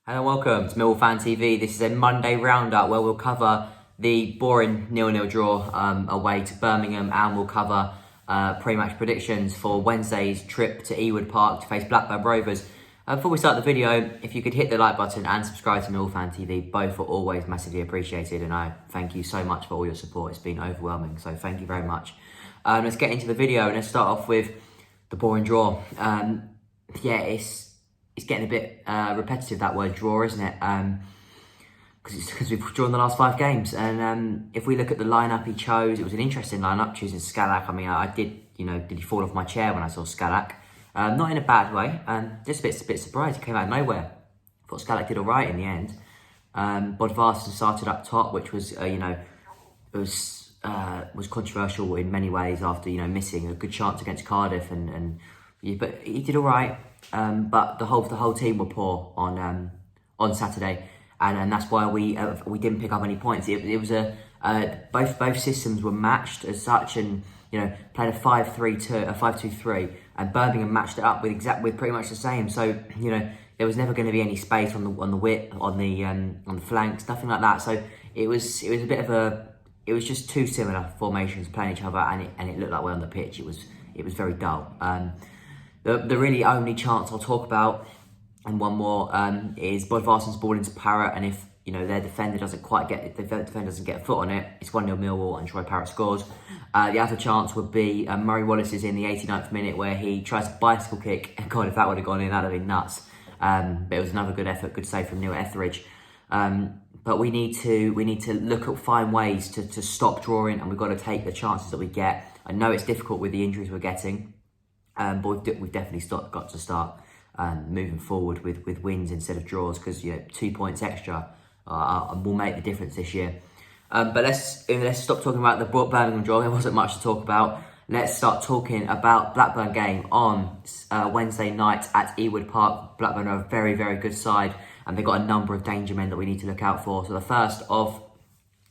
Hello and welcome to Millwall Fan TV. This is a Monday roundup where we'll cover the boring 0-0 draw away to Birmingham, and we'll cover pre-match predictions for Wednesday's trip to Ewood Park to face Blackburn Rovers. Before we start the video, if you could hit the like button and subscribe to Millwall Fan TV, both are always massively appreciated, and I thank you so much for all your support. It's been overwhelming, so thank you very much. Let's get into the video and let's start off with the boring draw. It's getting a bit repetitive, that word draw, isn't it? Because we've drawn the last 5 games. And if we look at the lineup he chose, it was an interesting lineup, choosing Scalak. I mean, I did he fall off my chair when I saw Scalak? Not in a bad way, just a bit surprised. He came out of nowhere. Thought Scalak did all right in the end. Bodvarsson started up top, which was, was controversial in many ways after, missing a good chance against Cardiff. But he did all right. But the whole team were poor on Saturday, and that's why we didn't pick up any points. It was both systems were matched as such, and played a 5-3-2, a 5-2-3, and Birmingham matched it up with pretty much the same. So there was never going to be any space on the width, on the flanks, nothing like that. So it was a bit of it was just two similar formations playing each other, and it looked like we're on the pitch. It was very dull. The really only chance I'll talk about, and one more, is Bodvarsson's ball into Parrott, and if their defender doesn't get a foot on it, it's 1-0 Millwall and Troy Parrott scores. The other chance would be Murray Wallace's in the 89th minute, where he tries a bicycle kick, and God, if that would have gone in, that'd have been nuts. But it was another good effort, good save from Neil Etheridge. But we need to find ways to stop drawing, and we've got to take the chances that we get. I know it's difficult with the injuries we're getting. But we've definitely got to start moving forward with wins instead of draws, because 2 points extra will make the difference this year. But let's stop talking about the Birmingham draw. There wasn't much to talk about. Let's start talking about Blackburn game on Wednesday night at Ewood Park. Blackburn are a very, very good side, and they've got a number of danger men that we need to look out for. So the first of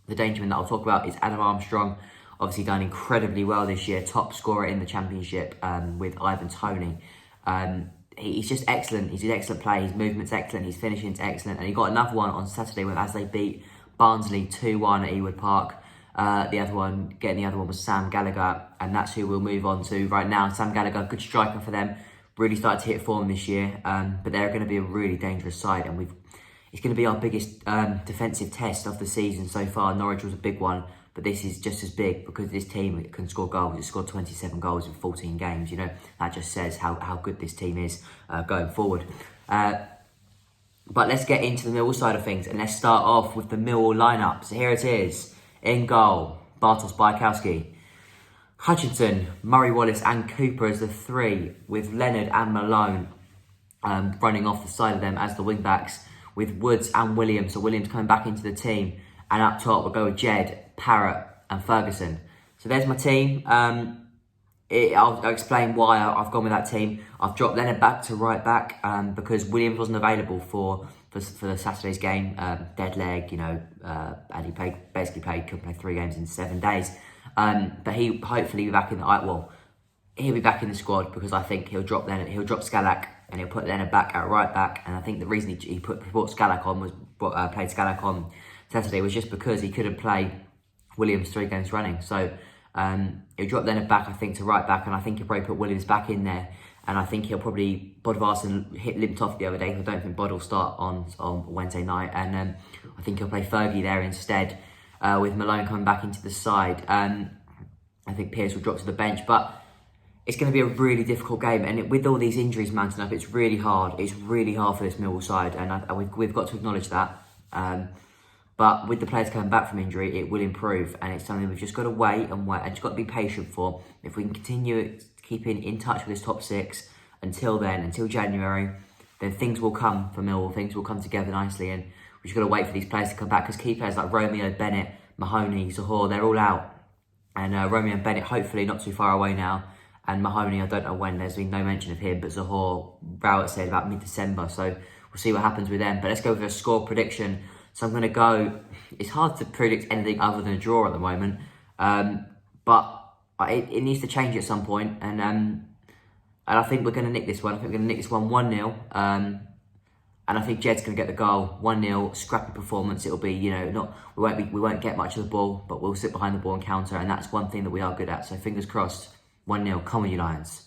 the danger men that I'll talk about is Adam Armstrong. Obviously done incredibly well this year, top scorer in the Championship with Ivan Toney. He's just excellent. He's an excellent player. His movement's excellent. His finishing's excellent. And he got another one on Saturday as they beat Barnsley 2-1 at Ewood Park. The other one was Sam Gallagher, and that's who we'll move on to right now. Sam Gallagher, good striker for them. Really started to hit form this year. But they're going to be a really dangerous side, and it's going to be our biggest defensive test of the season so far. Norwich was a big one, but this is just as big because this team can score goals. It scored 27 goals in 14 games. That just says how good this team is going forward. But let's get into the Millwall side of things, and let's start off with the Millwall lineup. So here it is. In goal, Bartosz Bajkowski, Hutchinson, Murray Wallace and Cooper as the 3, with Leonard and Malone running off the side of them as the wing-backs, with Woods and Williams. So Williams coming back into the team. And up top, we'll go with Jed, Parrott and Ferguson. So there's my team. I'll explain why I've gone with that team. I've dropped Leonard back to right back because Williams wasn't available for Saturday's game. Dead leg, and he couldn't play 3 games in 7 days. But he hopefully be back in he'll be back in the squad, because I think he'll drop Scalak, and he'll put Leonard back at right brack. And I think the reason he brought Scalak on played Scalak on Saturday was just because he couldn't play Williams 3 games running. So he'll drop Leonard back, I think, to right back, and I think he'll probably put Williams back in there. And I think Bodvarsson limped off the other day, so I don't think Bod will start on Wednesday night. And I think he'll play Fergie there instead, with Malone coming back into the side. I think Pearce will drop to the bench, but it's going to be a really difficult game. And with all these injuries mounting up, it's really hard. It's really hard for this Millwall side, and we've got to acknowledge that. But with the players coming back from injury, it will improve, and it's something we've just got to wait and just got to be patient for. If we can continue keeping in touch with this top 6 until January, then things will come for Millwall. Things will come together nicely, and we've just got to wait for these players to come back, because key players like Romeo, Bennett, Mahoney, Zahor, they're all out. And Romeo and Bennett hopefully not too far away now, and Mahoney, I don't know when. There's been no mention of him, but Zahor, Rowett said about mid-December, so we'll see what happens with them. But let's go with a score prediction. So I'm going to go, it's hard to predict anything other than a draw at the moment, but it needs to change at some point, and I think we're going to nick this one. I think we're going to nick this one 1-0, And I think Jed's going to get the goal. 1-0, scrappy performance. It'll be, you know, we won't get much of the ball, but we'll sit behind the ball and counter. And that's one thing that we are good at. So fingers crossed, 1-0. Come on, you Lions.